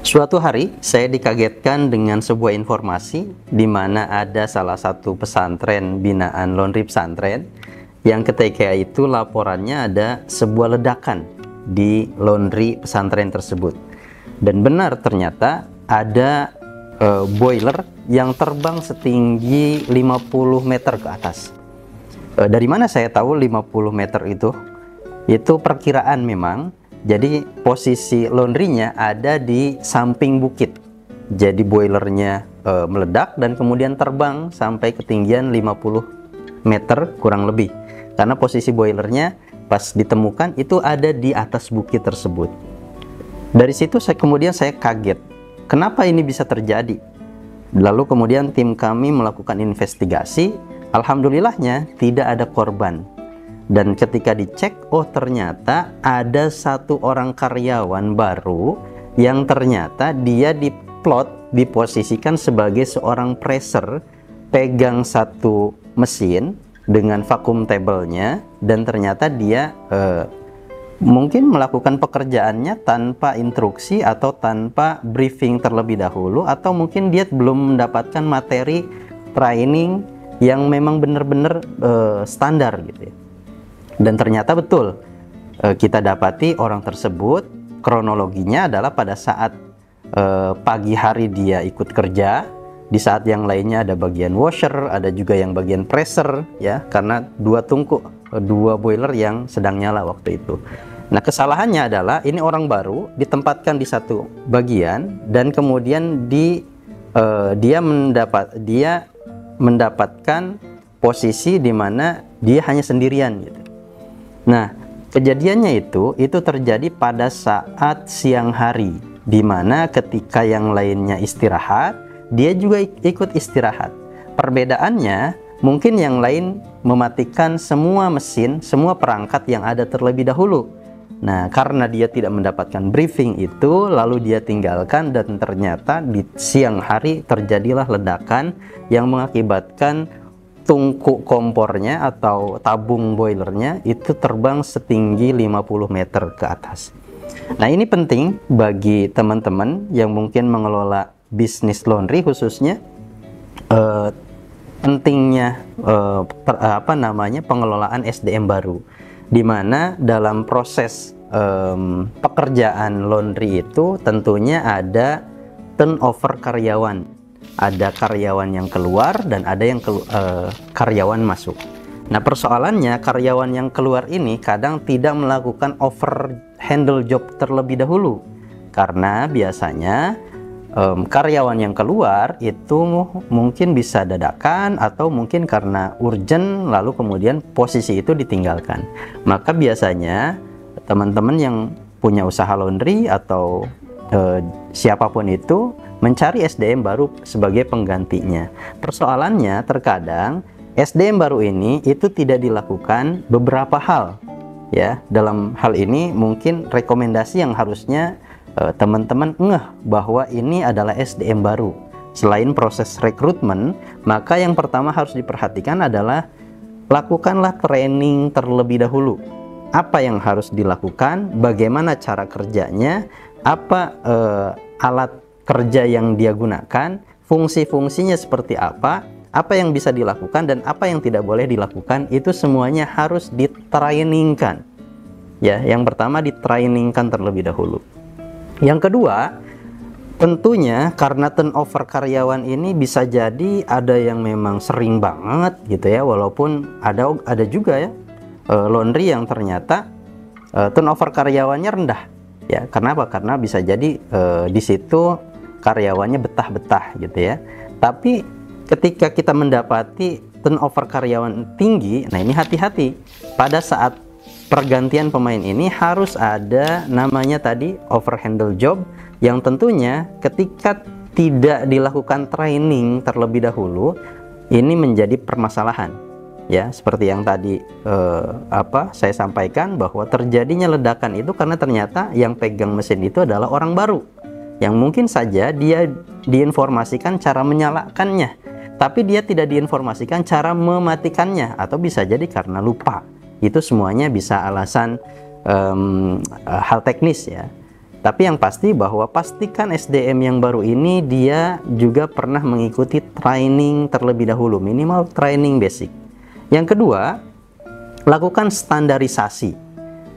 Suatu hari saya dikagetkan dengan sebuah informasi di mana ada salah satu pesantren binaan laundry pesantren yang ketika itu laporannya ada sebuah ledakan di laundry pesantren tersebut. Dan benar, ternyata ada boiler yang terbang setinggi 50 meter ke atas. Dari mana saya tahu 50 meter itu? Itu perkiraan memang. Jadi posisi laundrynya ada di samping bukit. Jadi boilernya meledak dan kemudian terbang sampai ketinggian 50 meter kurang lebih. Karena posisi boilernya pas ditemukan itu ada di atas bukit tersebut. Dari situ kemudian saya kaget. Kenapa ini bisa terjadi? Lalu kemudian tim kami melakukan investigasi. Alhamdulillahnya tidak ada korban. Dan ketika dicek, oh ternyata ada satu orang karyawan baru yang ternyata dia diposisikan sebagai seorang presser, pegang satu mesin dengan vacuum table-nya, dan ternyata dia mungkin melakukan pekerjaannya tanpa instruksi atau tanpa briefing terlebih dahulu, atau mungkin dia belum mendapatkan materi training yang memang benar-benar standar gitu ya. Dan ternyata betul, kita dapati orang tersebut kronologinya adalah pada saat pagi hari dia ikut kerja, di saat yang lainnya ada bagian washer, ada juga yang bagian presser ya, karena dua boiler yang sedang nyala waktu itu. Nah, kesalahannya adalah ini orang baru ditempatkan di satu bagian dan kemudian dia mendapatkan posisi di mana dia hanya sendirian gitu. Nah, kejadiannya itu terjadi pada saat siang hari, di mana ketika yang lainnya istirahat, dia juga ikut istirahat. Perbedaannya, mungkin yang lain mematikan semua mesin, semua perangkat yang ada terlebih dahulu. Nah, karena dia tidak mendapatkan briefing itu, lalu dia tinggalkan dan ternyata di siang hari terjadilah ledakan yang mengakibatkan tungku kompornya atau tabung boilernya itu terbang setinggi 50 meter ke atas. Nah, ini penting bagi teman-teman yang mungkin mengelola bisnis laundry khususnya, pentingnya pengelolaan SDM baru, di mana dalam proses pekerjaan laundry itu tentunya ada turnover karyawan. Ada karyawan yang keluar dan ada yang karyawan masuk. Nah, persoalannya karyawan yang keluar ini kadang tidak melakukan over handle job terlebih dahulu, karena biasanya karyawan yang keluar itu mungkin bisa dadakan atau mungkin karena urgent, lalu kemudian posisi itu ditinggalkan. Maka biasanya teman-teman yang punya usaha laundry atau siapapun itu mencari SDM baru sebagai penggantinya. Persoalannya terkadang SDM baru ini itu tidak dilakukan beberapa hal ya. Dalam hal ini mungkin rekomendasi yang harusnya teman-teman ngeh bahwa ini adalah SDM baru. Selain proses rekrutmen, maka yang pertama harus diperhatikan adalah lakukanlah training terlebih dahulu. Apa yang harus dilakukan, bagaimana cara kerjanya, apa alat kerja yang dia gunakan, fungsi-fungsinya seperti apa yang bisa dilakukan dan apa yang tidak boleh dilakukan, itu semuanya harus ditrainingkan. Ya, yang pertama ditrainingkan terlebih dahulu. Yang kedua, tentunya karena turnover karyawan ini bisa jadi ada yang memang sering banget gitu ya, walaupun ada juga ya laundry yang ternyata turnover karyawannya rendah. Ya, kenapa? Karena bisa jadi di situ karyawannya betah-betah gitu ya. Tapi ketika kita mendapati turnover karyawan tinggi, nah ini hati-hati. Pada saat pergantian pemain ini harus ada namanya tadi overhandle job, yang tentunya ketika tidak dilakukan training terlebih dahulu, ini menjadi permasalahan. Ya, seperti yang tadi saya sampaikan bahwa terjadinya ledakan itu karena ternyata yang pegang mesin itu adalah orang baru yang mungkin saja dia diinformasikan cara menyalakannya tapi dia tidak diinformasikan cara mematikannya, atau bisa jadi karena lupa. Itu semuanya bisa alasan hal teknis ya. Tapi yang pasti bahwa pastikan SDM yang baru ini dia juga pernah mengikuti training terlebih dahulu, minimal training basic. Yang kedua, lakukan standarisasi,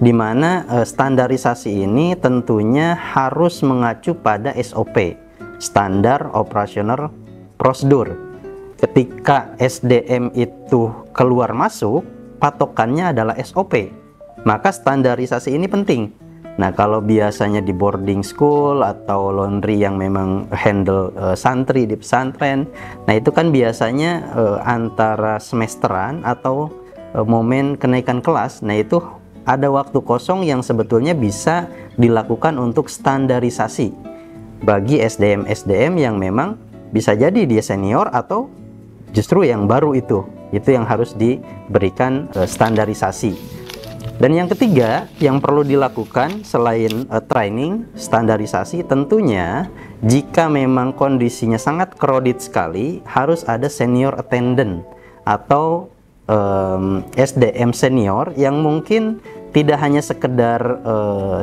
di mana standarisasi ini tentunya harus mengacu pada SOP, standar operasional prosedur. Ketika SDM itu keluar masuk, patokannya adalah SOP, maka standarisasi ini penting. Nah, kalau biasanya di boarding school atau laundry yang memang handle santri di pesantren, nah itu kan biasanya antara semesteran atau momen kenaikan kelas, nah itu ada waktu kosong yang sebetulnya bisa dilakukan untuk standarisasi bagi SDM-SDM yang memang bisa jadi dia senior atau justru yang baru itu yang harus diberikan standarisasi. Dan yang ketiga yang perlu dilakukan selain training, standarisasi, tentunya jika memang kondisinya sangat crowded sekali, harus ada senior attendant atau SDM senior yang mungkin tidak hanya sekedar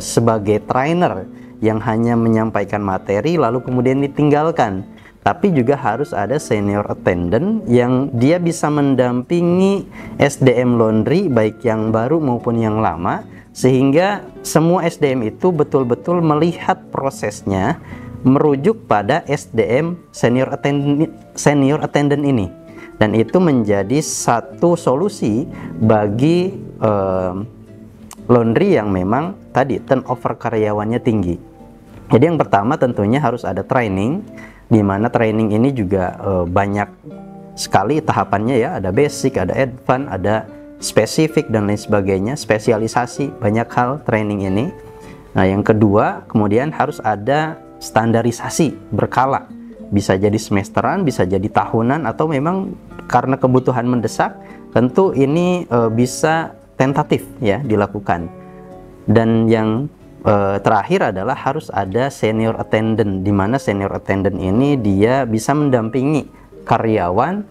sebagai trainer yang hanya menyampaikan materi lalu kemudian ditinggalkan, tapi juga harus ada senior attendant yang dia bisa mendampingi SDM laundry baik yang baru maupun yang lama, sehingga semua SDM itu betul-betul melihat prosesnya merujuk pada SDM senior attendant ini. Dan itu menjadi satu solusi bagi laundry yang memang tadi turnover karyawannya tinggi. Jadi yang pertama tentunya harus ada training, di mana training ini juga banyak sekali tahapannya ya, ada basic, ada advance, ada spesifik dan lain sebagainya, spesialisasi, banyak hal training ini. Nah, yang kedua kemudian harus ada standarisasi berkala, bisa jadi semesteran, bisa jadi tahunan, atau memang karena kebutuhan mendesak, tentu ini bisa tentatif ya dilakukan. Dan yang terakhir adalah harus ada senior attendant, di mana senior attendant ini dia bisa mendampingi karyawan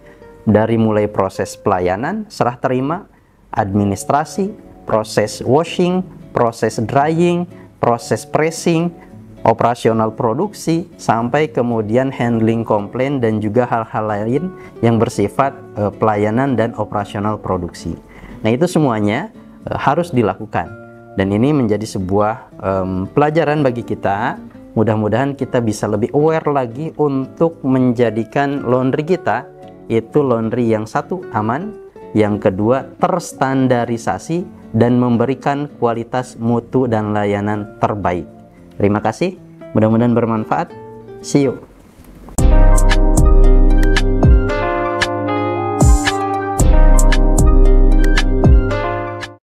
dari mulai proses pelayanan, serah terima, administrasi, proses washing, proses drying, proses pressing, operasional produksi, sampai kemudian handling komplain dan juga hal-hal lain yang bersifat pelayanan dan operasional produksi. Nah, itu semuanya harus dilakukan. Dan ini menjadi sebuah pelajaran bagi kita. Mudah-mudahan kita bisa lebih aware lagi untuk menjadikan laundry kita itu laundry yang satu aman, yang kedua terstandarisasi dan memberikan kualitas mutu dan layanan terbaik. Terima kasih, mudah-mudahan bermanfaat. See you.